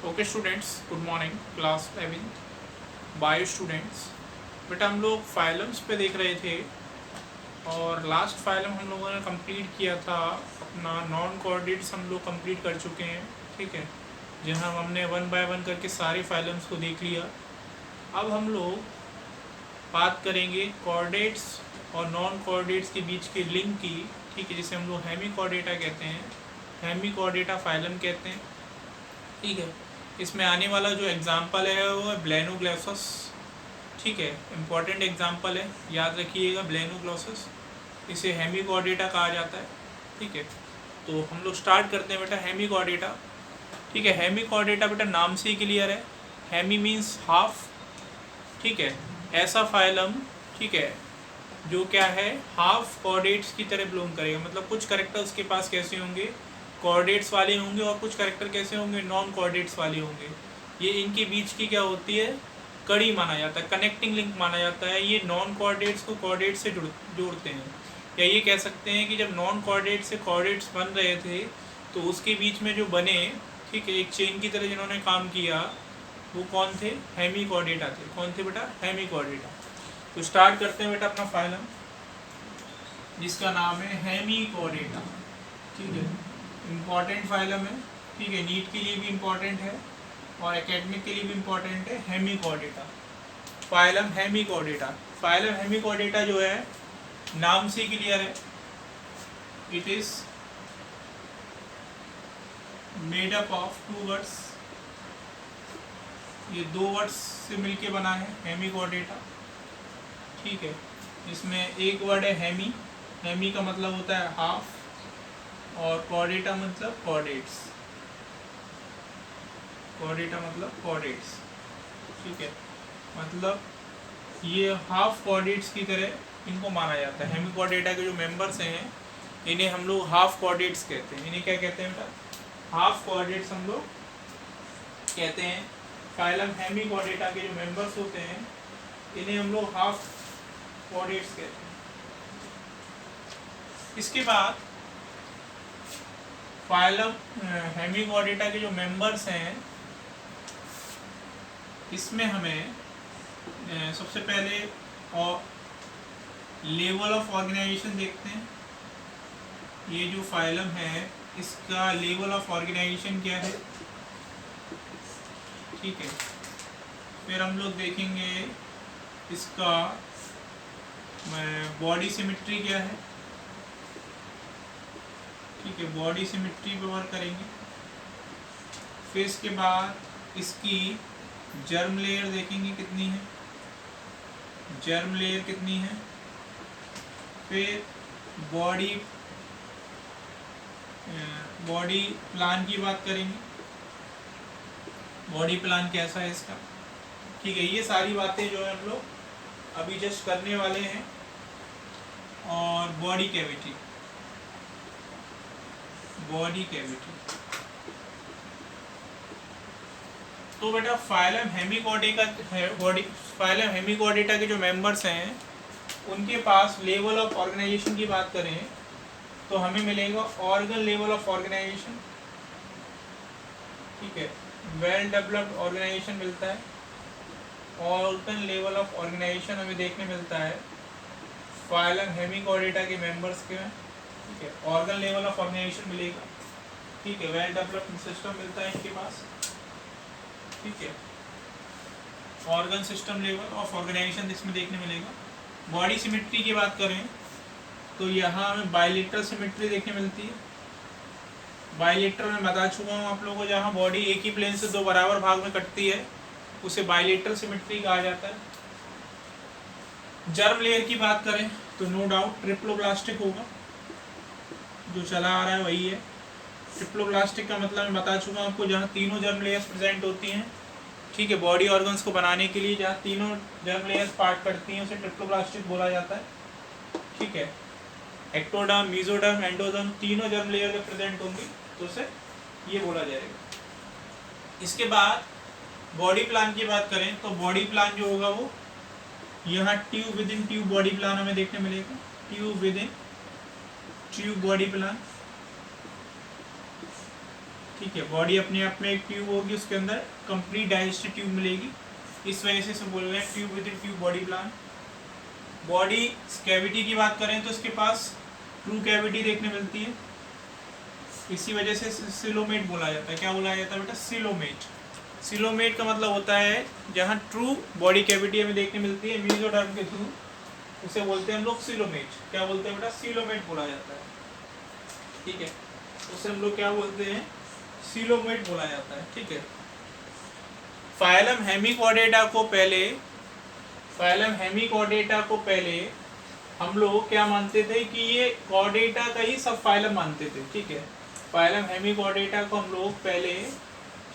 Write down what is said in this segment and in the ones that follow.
Okay students, good morning. Class 11 bio students. बेटा हम लोग फाइलम्स पे देख रहे थे और लास्ट फाइलम हम लोगों ने कंप्लीट किया था अपना नॉन कोऑर्डिनेट्स हम लोग कंप्लीट कर चुके हैं। ठीक है, जहाँ हमने वन बाय वन करके सारे फाइलम्स को देख लिया। अब हम लोग बात करेंगे कोऑर्डिनेट्स और नॉन कोऑर्डिनेट्स के बीच के लिंक की। ठीक है, जिसे हम लोग हेमी कोऑर्डिनेटा कहते हैं, हेमी कोऑर्डिनेटा फाइलम कहते हैं। ठीक है, इसमें आने वाला जो एग्जाम्पल है वो है ब्लेनोग्लॉसस। ठीक है, इम्पॉर्टेंट एग्जाम्पल है, याद रखिएगा ब्लेनोग्लॉसस। इसे हेमी कोऑर्डिनेटा कहा जाता है। ठीक है, तो हम लोग स्टार्ट करते हैं बेटा हेमी कोऑर्डिनेटा। ठीक है, हेमी कोऑर्डिनेटा बेटा नाम से ही क्लियर है, हेमी मीन्स हाफ। ठीक है, ऐसा फाइलम, ठीक है, जो क्या है हाफ कोऑर्डिनेट्स की तरह बिलोंग करेगा। मतलब कुछ करेक्टर उसके पास कैसे होंगे, कोऑर्डिनेट्स वाले होंगे, और कुछ करेक्टर कैसे होंगे, नॉन कोऑर्डिनेट्स वाले होंगे। ये इनके बीच की क्या होती है, कड़ी माना जाता है, कनेक्टिंग लिंक माना जाता है। ये नॉन कोऑर्डिनेट्स को कोऑर्डिनेट्स से जोड़ते हैं। या ये कह सकते हैं कि जब नॉन कोऑर्डिनेट्स से कोऑर्डिनेट्स बन रहे थे तो उसके बीच में जो बने, ठीक है, एक चेन की तरह जिन्होंने काम किया, वो कौन थे, हेमी कोऑर्डिनेटा थे। कौन थे बेटा, हेमी कोऑर्डिनेटा। तो स्टार्ट करते हैं बेटा अपना फाइलम, जिसका नाम है हेमी कोऑर्डिनेटा। ठीक है, इम्पॉर्टेंट फाइलम है। ठीक है, नीट के लिए भी इम्पॉर्टेंट है और एकेडमिक के लिए भी इम्पॉर्टेंट है। Hemichordata phylum, hemichordata phylum. Hemichordata जो है नाम से क्लियर है, it is made up of 2 words. ये 2 वर्ड्स से मिलके बना है हेमी कोऑर्डिनेटा। ठीक है, इसमें एक वर्ड है हेमी। हेमी का मतलब होता है हाफ, और कोऑर्डिनेटा मतलब कोऑर्डिनेट्स। कोऑर्डिनेटा मतलब कोऑर्डिनेट्स। ठीक है, मतलब ये हाफ कोऑर्डिनेट्स की तरह इनको माना जाता है। हेमी कोऑर्डिनेटा के जो मेंबर्स हैं इन्हें हम लोग हाफ कोऑर्डिनेट्स कहते हैं। इन्हें क्या कहते हैं बेटा, हाफ कोऑर्डिनेट्स हम लोग कहते हैं। फाइलम हेमी कोऑर्डिनेटा के जो मेंबर्स होते हैं इन्हें हम लोग हाफ कोऑर्डिनेट्स कहते हैं। इसके बाद फाइलम हेमी कोऑर्डिनेटा के जो मेंबर्स हैं इसमें हमें सबसे पहले और लेवल ऑफ ऑर्गेनाइजेशन देखते हैं। ये जो फाइलम है इसका लेवल ऑफ ऑर्गेनाइजेशन क्या है। ठीक है, फिर हम लोग देखेंगे इसका बॉडी सिमेट्री क्या है। ठीक है, बॉडी सिमेट्री पे वर्क करेंगे। फिर इसके बाद इसकी जर्म लेयर देखेंगे कितनी है, जर्म लेयर कितनी है। फिर बॉडी प्लान की बात करेंगे, बॉडी प्लान कैसा है इसका। ठीक है, ये सारी बातें जो है हम लोग अभी जस्ट करने वाले हैं। और बॉडी कैविटी, बॉडी कैविटी। तो बेटा फाइलम हेमी कोऑर्डिनेटा के जो मेंबर्स हैं उनके पास लेवल ऑफ ऑर्गेनाइजेशन की बात करें तो हमें मिलेगा ऑर्गन लेवल ऑफ ऑर्गेनाइजेशन। ठीक है, वेल डेवलप्ड ऑर्गेनाइजेशन मिलता है। ऑर्गन लेवल ऑफ ऑर्गेनाइजेशन हमें देखने मिलता है फाइलम हेमी कोऑर्डिनेटा के मेंबर्स के में। ठीक है, ऑर्गन लेवल ऑफ ऑर्गेनाइजेशन मिलेगा। ठीक है, वेल डेवलप्ड सिस्टम मिलता है इनके पास। ठीक है, organ system level of organisation इसमें देखने मिलेगा। बॉडी सिमेट्री की बात करें तो यहाँ हमें बायलेटरल सिमेट्री देखने मिलती है। बायलेटरल में बता चुका हूँ आप लोगों को, जहाँ बॉडी एक ही प्लेन से 2 बराबर भाग में कटती है उसे बायलेटरल सिमेट्री कहा जाता है। जर्म लेयर की बात करें तो नो डाउट ट्रिप्लोब्लास्टिक होगा, जो चला आ रहा है वही है। ट्रिप्लोब्लास्टिक का मतलब मैं बता चुका हूँ आपको, जहाँ तीनों जर्म लेयर्स प्रेजेंट होती हैं। ठीक है, बॉडी ऑर्गन्स को बनाने के लिए जहाँ तीनों जर्म लेयर्स पार्ट करती हैं उसे ट्रिप्लोब्लास्टिक बोला जाता है। ठीक है, एक्टोडर्म, मेसोडर्म, एंडोडर्म तीनों जर्म लेयर में प्रेजेंट होंगी तो उसे ये बोला जाएगा। इसके बाद बॉडी प्लान की बात करें तो बॉडी प्लान जो होगा वो यहाँ tube with in tube body plan हमें देखने मिलेगा। Tube with in tube body plan. ठीक है, बॉडी अपने आप में एक ट्यूब होगी, उसके अंदर कंप्लीट डाइजेस्टिव ट्यूब मिलेगी, इस वजह से इसे बोल रहे हैं tube with in tube body plan. Body cavity की बात करें तो इसके पास ट्रू कैविटी देखने मिलती है, इसी वजह से सिलोमेट बोला जाता है। क्या बोला जाता है बेटा? सिलोमेट। सिलोमेट का मतलब होता है जहाँ ट्रू बॉडी कैविटी हमें देखने मिलती है मेसोडर्म के थ्रू, उसे बोलते हैं हम लोग सिलोमेट। क्या बोलते हैं बेटा? सिलोमेट बोला जाता है, ठीक है, उसे हम लोग क्या बोलते हैं? सिलोमेट बोला जाता है, ठीक है। फाइलम हेमिकॉर्डेटा को पहले हम लोग क्या मानते थे कि ये कॉर्डेटा का ही सब फाइलम मानते थे, ठीक है। फाइलम हेमिकॉर्डेटा को हम लोग पहले,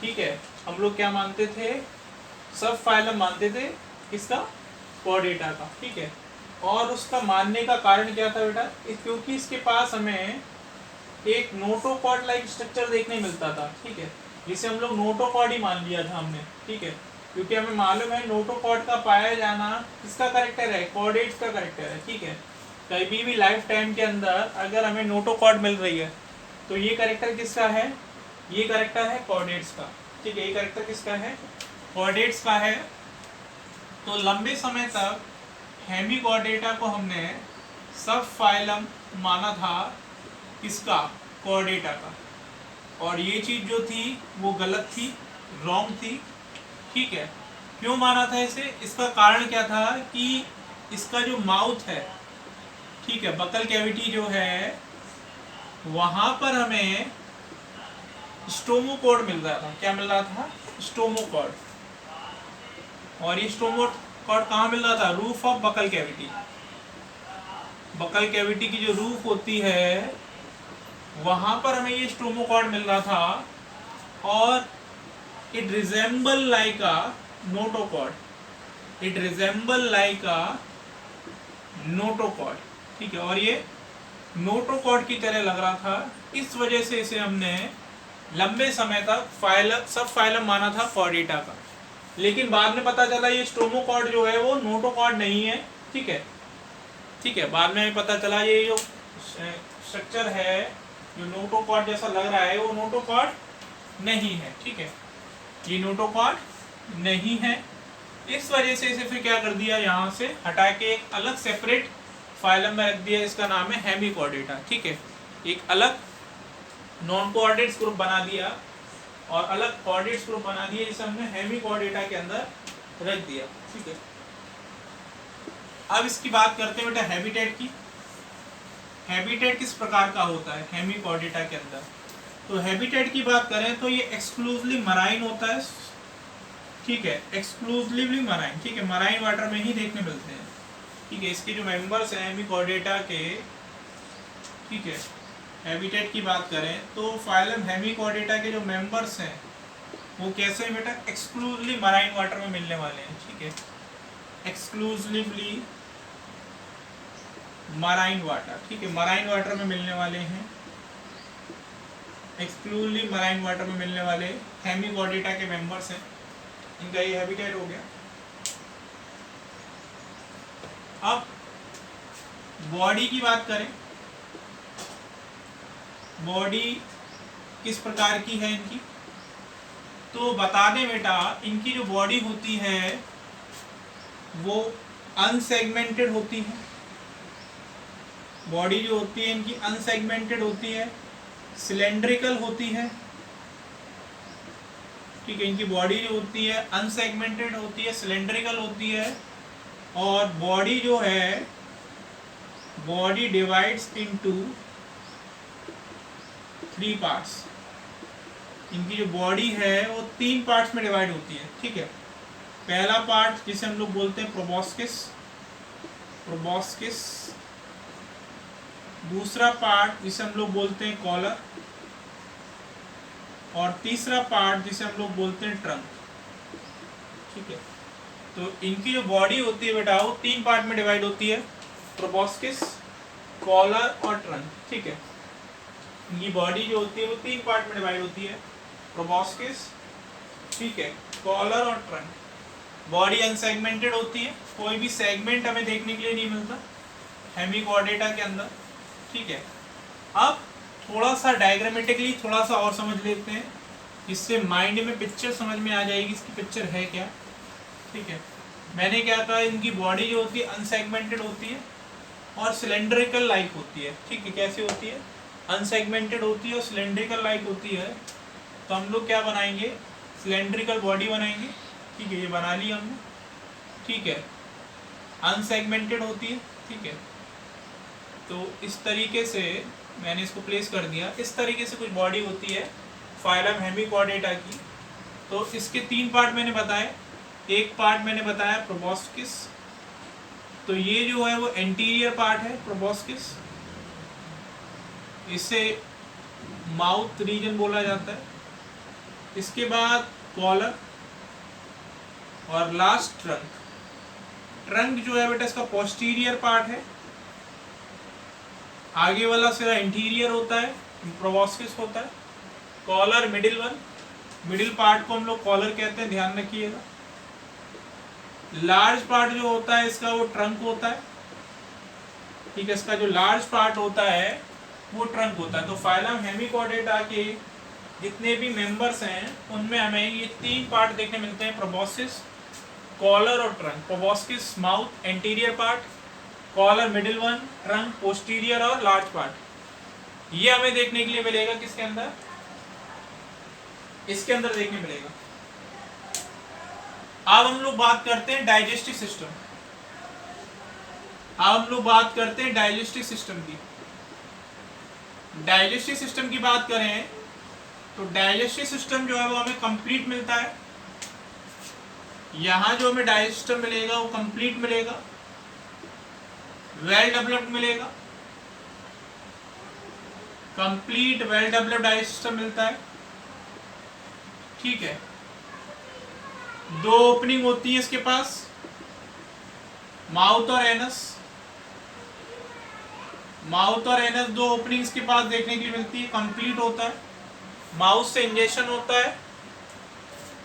ठीक है, हम लोग क्या मानते थे? सब फाइलम मानते थे, किसका? कॉर्डेटा का, ठीक है। और उसका मानने का कारण क्या था बेटा? क्योंकि इसके पास हमें एक नोटोकॉर्ड लाइक स्ट्रक्चर देखने मिलता था, ठीक है, जिसे हम लोग नोटोकॉर्ड ही मान लिया था हमने, ठीक है, क्योंकि हमें मालूम है नोटोकॉर्ड का पाया जाना किसका करेक्टर है? कॉर्डेट्स का करेक्टर है, ठीक है। कभी भी लाइफ टाइम के अंदर अगर हमें नोटोकॉर्ड मिल रही है तो ये करेक्टर किसका है? ये करेक्टर है कॉर्डेट्स का, ठीक है। ये करेक्टर किसका है? कॉर्डेट्स का है। तो लंबे समय तक हेमिकॉर्डेटा को हमने सब फाइलम माना था, किसका? कॉर्डेटा का। और ये चीज़ जो थी वो गलत थी, रॉन्ग थी, ठीक है। क्यों माना था इसे? इसका कारण क्या था कि इसका जो माउथ है, ठीक है, बकल कैविटी जो है, वहाँ पर हमें स्टोमोकॉर्ड मिल रहा था। क्या मिल रहा था? स्टोमोकॉर्ड। और ये स्टोमोकॉर्ड कहाँ मिल रहा था? Roof of buccal cavity. Buccal cavity की जो रूफ होती है वहाँ पर हमें ये स्टोमोकॉर्ड मिल रहा था, और it resemble like a notochord. It resemble like a notochord, ठीक है, और ये नोटोकॉर्ड की तरह लग रहा था। इस वजह से इसे हमने लंबे समय तक सब फाइलम माना था कॉर्डेटा का। लेकिन बाद में पता चला ये स्टोमोकॉर्ड जो है वो नोटोकॉर्ड नहीं है, ठीक है, ठीक है। बाद में पता चला ये जो स्ट्रक्चर है जो नोटोकॉर्ड जैसा लग रहा है वो नोटोकॉर्ड नहीं है, ठीक है, ये नोटोकॉर्ड नहीं है। इस वजह से इसे फिर क्या कर दिया? यहाँ से हटा के एक अलग सेपरेट फाइलम में रख दिया, इसका नाम है हेमिकॉर्डेटा, ठीक है। एक अलग नॉन कोऑर्डिनेट्स ग्रुप बना दिया और अलग कोऑर्डिनेट्स ग्रुप बना दिया, जिसे हमने हेमिकॉर्डेटा के अंदर रख दिया, ठीक है। अब इसकी बात करते हैं बेटा हैबिटेट की। हैबिटेट किस प्रकार का होता है हेमिकॉर्डेटा के अंदर? तो हैबिटेट की बात करें तो ये एक्सक्लूसिवली मराइन होता है, ठीक है, एक्सक्लूसिवली मराइन, ठीक है, मराइन वाटर में ही देखने मिलते हैं, ठीक है। इसके जो मेंबर्स हैं हेमिकॉर्डेटा के, ठीक है, हैबिटेट की बात करें तो फाइलम हेमिकॉर्डेटा के जो मेंबर्स हैं वो कैसे बेटा? एक्सक्लूसिवली मराइन वाटर में मिलने वाले हैं, ठीक है, एक्सक्लूसिवली मराइन वाटर, ठीक है, मराइन वाटर में मिलने वाले हैं, एक्सक्लूसिवली मराइन वाटर में मिलने वाले हेमिकॉर्डेटा के मेंबर्स हैं, इनका ये हैबिटेट हो गया। अब बॉडी की बात करें, बॉडी किस प्रकार की है इनकी? तो बता दें बेटा, इनकी जो बॉडी होती है वो अनसेगमेंटेड होती है। बॉडी जो होती है इनकी अनसेगमेंटेड होती है, सिलेंड्रिकल होती है, ठीक है। इनकी बॉडी जो होती है अनसेगमेंटेड होती है, सिलेंड्रिकल होती है, और बॉडी जो है, बॉडी डिवाइड्स इनटू 3 पार्ट्स। इनकी जो बॉडी है वो 3 पार्ट्स में डिवाइड होती है, ठीक है। पहला पार्ट जिसे हम लोग बोलते हैं प्रोबॉस्किस, प्रोबॉस्किस। दूसरा पार्ट जिसे हम लोग बोलते हैं कॉलर, और तीसरा पार्ट जिसे हम लोग बोलते हैं ट्रंक, ठीक है। तो इनकी जो बॉडी होती है बेटा वो 3 पार्ट में डिवाइड होती है, प्रोबॉस्किस, कॉलर और ट्रंक, ठीक है। इनकी बॉडी जो होती है वो 3 पार्ट में डिवाइड होती है, प्रोबॉस्किस, ठीक है, कॉलर और ट्रंक। बॉडी अनसेगमेंटेड होती है, कोई भी सेगमेंट हमें देखने के लिए नहीं मिलता हेमिकॉर्डेटा के अंदर, ठीक है। अब थोड़ा सा डायग्रामेटिकली थोड़ा सा और समझ लेते हैं, जिससे माइंड में पिक्चर समझ में आ जाएगी इसकी पिक्चर है क्या। ठीक है, मैंने क्या कहा, इनकी बॉडी जो होती है अनसेगमेंटेड होती है और सिलेंड्रिकल लाइक होती है। ठीक है, कैसे होती है, अनसेगमेंटेड होती है और सिलेंड्रिकल लाइक होती है। तो हम लोग क्या बनाएंगे, सिलेंड्रिकल बॉडी बनाएंगे। ठीक है, ये बना लिया हमने। ठीक है, अनसेगमेंटेड होती है। ठीक है, तो इस तरीके से मैंने इसको प्लेस कर दिया। इस तरीके से कुछ बॉडी होती है फाइलम हेमिकॉर्डेटा की। तो इसके 3 पार्ट मैंने बताए। एक पार्ट मैंने बताया प्रोबॉस्किस, तो ये जो है वो एंटीरियर पार्ट है प्रोबॉस्किस, इसे माउथ रीजन बोला जाता है। इसके बाद कॉलर और लास्ट ट्रंक। ट्रंक जो है बेटा इसका पोस्टीरियर पार्ट है, आगे वाला सिरा इंटीरियर होता है, प्रोबॉस्किस होता है। Collar middle one, middle part को हम लोग कॉलर कहते हैं, ध्यान रखिएगा। लार्ज पार्ट जो होता है इसका वो ट्रंक होता है। ठीक है, इसका जो लार्ज पार्ट होता है वो ट्रंक होता है। तो फाइलम हेमिकॉर्डेटा के जितने भी मेंबर्स हैं उनमें हमें ये 3 पार्ट देखने मिलते हैं, प्रोबॉस्किस, कॉलर और trunk. Proboscis mouth anterior part, collar middle one, trunk posterior और लार्ज पार्ट। ये हमें देखने के लिए मिलेगा किसके अंदर, इसके अंदर देखने मिलेगा। अब हम लोग बात करते हैं डाइजेस्टिव सिस्टम। अब हम लोग बात करते हैं डाइजेस्टिव सिस्टम की। डाइजेस्टिव सिस्टम की बात करें तो डाइजेस्टिव सिस्टम जो है वो हमें कंप्लीट मिलता है। यहां जो हमें डाइजेस्टिव सिस्टम मिलेगा वो कंप्लीट मिलेगा, वेल डेवलप्ड मिलेगा, complete well developed digestive system मिलता है। ठीक है, 2 ओपनिंग होती है इसके पास, माउथ और एनस। माउथ और एनस 2 ओपनिंग इसके पास देखने के लिए मिलती है, कंप्लीट होता है। माउथ से इंजेक्शन होता है।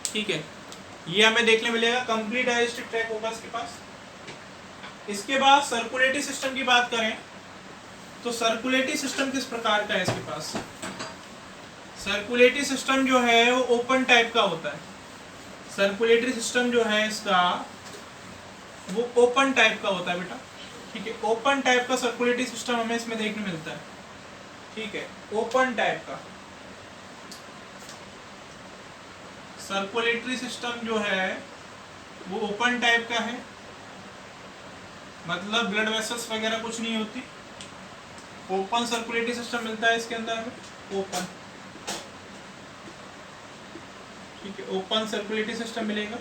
ठीक है, ये हमें देखने मिलेगा, कंप्लीट डाइजेस्टिव ट्रैक्ट होगा इसके पास। इसके बाद सर्कुलेटरी सिस्टम की बात करें तो सर्कुलेटरी सिस्टम किस प्रकार का है इसके पास। सर्कुलेटरी सिस्टम जो है वो ओपन टाइप का होता है। सर्कुलेटरी सिस्टम जो है इसका वो ओपन टाइप का होता है बेटा। ठीक है, ओपन टाइप का सर्कुलेटरी सिस्टम हमें इसमें देखने मिलता है। ठीक है, ओपन टाइप का सर्कुलेटरी सिस्टम जो है वो ओपन टाइप का है, मतलब ब्लड वेसल्स वगैरह कुछ नहीं होती। ओपन सर्कुलेटरी सिस्टम मिलता है इसके अंदर हमें, ओपन। ठीक है, ओपन सर्कुलेटरी सिस्टम मिलेगा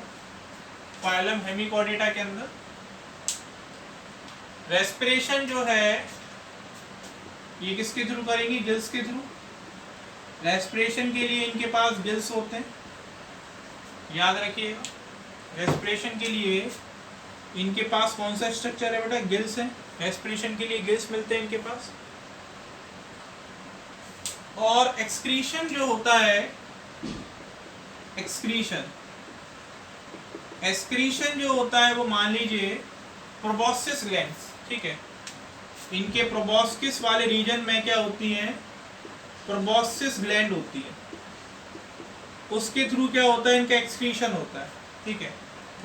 फाइलम हेमिकॉर्डेटा के अंदर। रेस्पिरेशन जो है ये किसके थ्रू करेंगे, गिल्स के थ्रू। रेस्पिरेशन के लिए इनके पास गिल्स होते हैं, याद रखिएगा। रेस्पिरेशन के लिए इनके पास कौन सा स्ट्रक्चर है बेटा, गिल्स है। रेस्पिरेशन के लिए गिल्स मिलते हैं इनके पास। और एक्सक्रीशन जो होता है, एक्सक्रीशन जो होता है वो मान लीजिए प्रोबॉस्किस ग्लैंड्स। ठीक है, इनके प्रोबॉस्किस वाले रीजन में क्या होती हैं, प्रोबॉस्किस ग्लैंड होती है, उसके थ्रू क्या होता है, इनका एक्सक्रीशन होता है। ठीक है,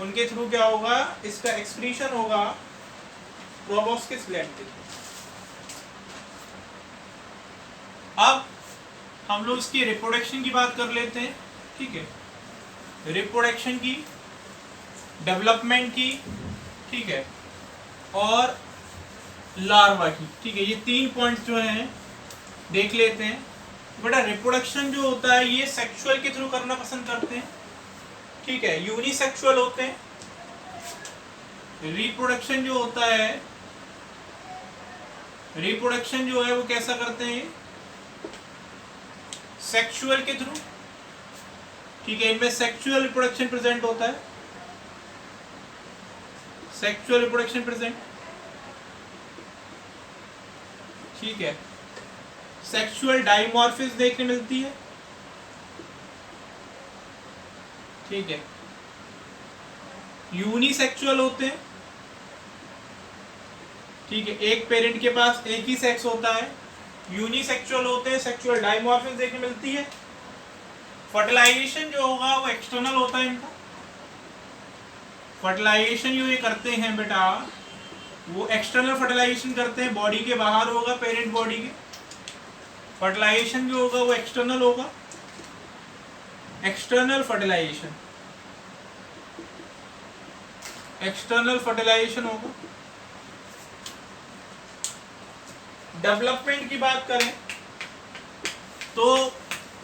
उनके थ्रू क्या होगा, इसका एक्सक्रीशन होगा प्रोबॉस्किस ग्लैंड के थ्रू। अब हम लोग इसकी रिप्रोडक्शन की बात कर लेते हैं। ठीक है, रिप्रोडक्शन की, डेवलपमेंट की, ठीक है, और लार्वा की। ठीक है, ये 3 पॉइंट्स जो हैं देख लेते हैं। बेटा रिप्रोडक्शन जो होता है ये सेक्सुअल के थ्रू करना पसंद करते हैं। ठीक है, यूनिसेक्सुअल होते हैं। रिप्रोडक्शन जो होता है, रिप्रोडक्शन जो है वो कैसा करते हैं, सेक्सुअल के थ्रू। ठीक है, इनमें सेक्सुअल रिप्रोडक्शन प्रेजेंट होता है, सेक्सुअल रिप्रोडक्शन प्रेजेंट। ठीक है, सेक्सुअल डाइमॉर्फिज्म देखने मिलती है। ठीक है, यूनिसेक्सुअल होते हैं। ठीक है, एक पेरेंट के पास एक ही सेक्स होता है, यूनिसेक्सुअल होते हैं, सेक्सुअल डायमॉर्फिज्म देखने मिलती है। फर्टिलाइजेशन जो होगा वो एक्सटर्नल होता है इनका। फर्टिलाइजेशन जो ये करते हैं बेटा वो एक्सटर्नल फर्टिलाइजेशन करते हैं, बॉडी के बाहर होगा, पेरेंट बॉडी के। फर्टिलाइजेशन जो होगा वो एक्सटर्नल होगा, एक्सटर्नल फर्टिलाइजेशन, एक्सटर्नल फर्टिलाइजेशन होगा। डेवलपमेंट की बात करें तो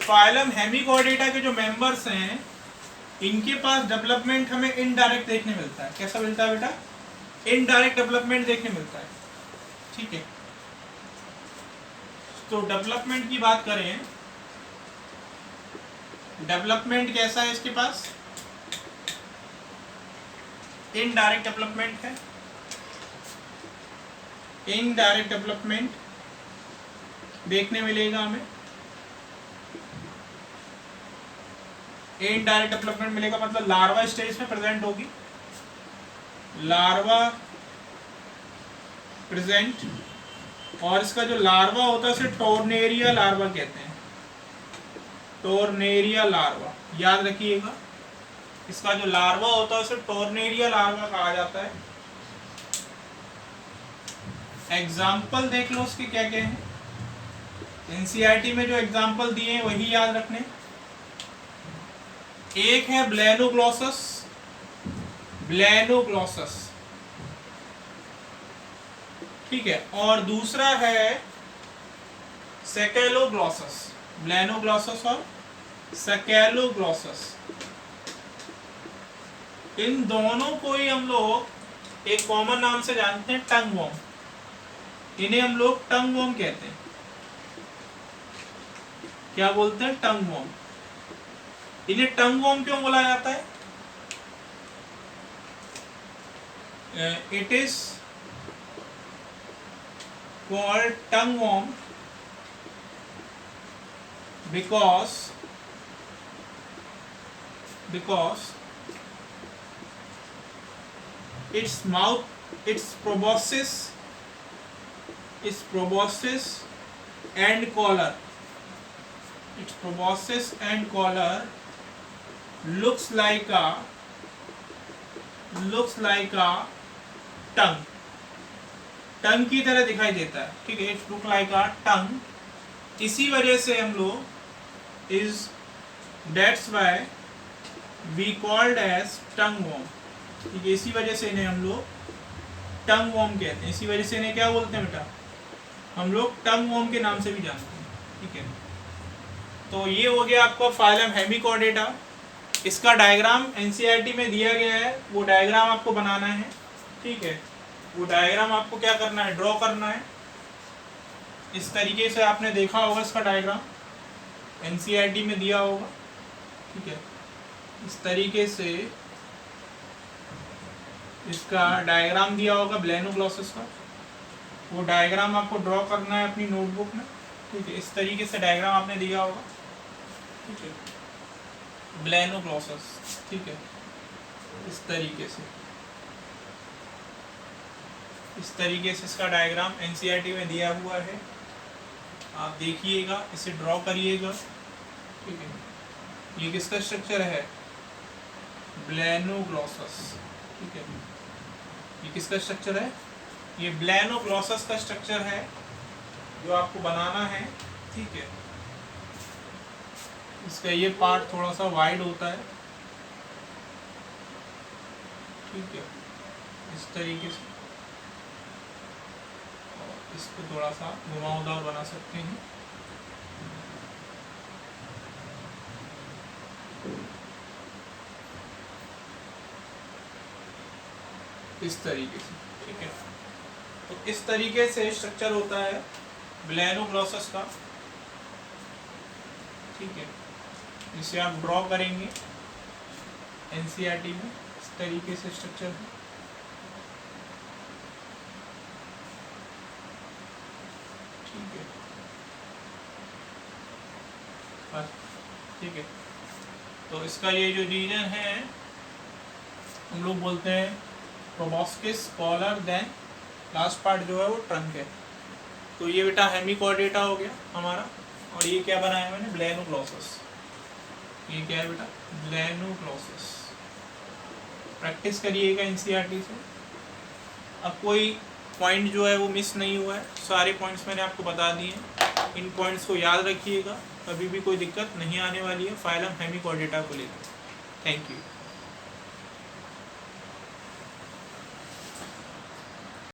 फाइलम हेमिकोर्डेटा के जो मेंबर्स हैं इनके पास डेवलपमेंट हमें इनडायरेक्ट देखने मिलता है। कैसा मिलता है बेटा? इनडायरेक्ट डेवलपमेंट देखने मिलता है, ठीक है। तो डेवलपमेंट की बात करें, डेवलपमेंट कैसा है इसके पास? इनडायरेक्ट डेवलपमेंट है। इनडायरेक्ट डेवलपमेंट देखने मिलेगा हमें, इनडायरेक्ट डेवलपमेंट मिलेगा, मतलब लार्वा स्टेज में प्रेजेंट होगी, लार्वा प्रेजेंट। और इसका जो लार्वा होता है उसे टोर्नेरिया लार्वा कहते हैं, टोर्नेरिया लार्वा, याद रखिएगा। इसका जो लार्वा होता है उसे टोर्नेरिया लार्वा कहा जाता है। एग्जाम्पल देख लो उसके क्या क्या हैं, एनसीईआरटी में जो एग्जाम्पल दिए हैं वही याद रखने। एक है ब्लेनोग्लॉसस, ब्लेनोग्लॉसस, ठीक है, और दूसरा है सेकेलोग्लॉसस, ब्लेनोग्लॉसस और सेकेलोग्लॉसस। इन दोनों को ही हम लोग एक कॉमन नाम से जानते हैं, टंग वॉर्म। इन्हें हम लोग टंग वॉर्म कहते हैं। क्या बोलते हैं? Tongue worm. इन्हें टंग वॉर्म क्यों बोला जाता है? It is called tongue worm because its mouth, its proboscis and collar, its proboscis and collar looks like a tongue, tongue की तरह दिखाई देता है, ठीक है। It look like a tongue, इसी वजह से हम लोग is that's why we called as tongue worm, ठीक है। इसी वजह से इन्हें हम लोग टंग वॉर्म कहते हैं। इसी वजह से इन्हें क्या बोलते हैं बेटा? हम लोग टंग वॉर्म के नाम से भी जानते हैं, ठीक है। तो ये हो गया आपका फाइलम हेमिकोर्डेटा। इसका डायग्राम एनसीईआरटी में दिया गया है, वो डायग्राम आपको बनाना है, ठीक है। वो डायग्राम आपको क्या करना है? ड्रॉ करना है। इस तरीके से आपने देखा होगा इसका डायग्राम, एनसीईआरटी में दिया होगा, ठीक है। इस तरीके से इसका डायग्राम दिया होगा ब्लेनोग्लॉसस का, वो डायग्राम आपको ड्रॉ करना है अपनी नोटबुक में, ठीक है। इस तरीके से डायग्राम आपने दिया होगा, ठीक है, ब्लेनोग्लॉसस, ठीक है। इस तरीके से इसका डायग्राम एनसीईआरटी में दिया हुआ है, आप देखिएगा, इसे ड्रॉ करिएगा, ठीक है। ये किसका स्ट्रक्चर है? ब्लेनोग्लॉसस, ठीक है। ये किसका स्ट्रक्चर है? ये ब्लेनोग्लॉसस का स्ट्रक्चर है जो आपको बनाना है, ठीक है। इसका ये पार्ट थोड़ा सा वाइड होता है, ठीक है, इस तरीके से। इसको थोड़ा सा घुमावदार बना सकते हैं, इस तरीके से, ठीक है। तो इस तरीके से स्ट्रक्चर होता है ब्लेनोग्लॉसस का, ठीक है। इसे आप ड्रॉ करेंगे एनसीईआरटी में, इस तरीके से स्ट्रक्चर है, ठीक है, बस, ठीक है। तो इसका ये जो रीजन है हम लोग बोलते हैं proboscis, collar, then last part जो है वो ट्रंक है, तो ये बेटा हेमिकॉर्डेटा हो गया हमारा। और ये क्या बनाया मैंने, ब्लेनोक्लॉसस। ये क्या है बेटा, ब्लेनोक्लॉसस। प्रैक्टिस करिएगा एनसीईआरटी से। अब कोई पॉइंट जो है वो मिस नहीं हुआ है, सारे पॉइंट्स मैंने आपको बता दिए हैं। इन पॉइंट्स को याद रखिएगा, कभी भी कोई दिक्कत नहीं आने वाली है फाइलम हेमिकॉर्डेटा को लेकर। Thank you.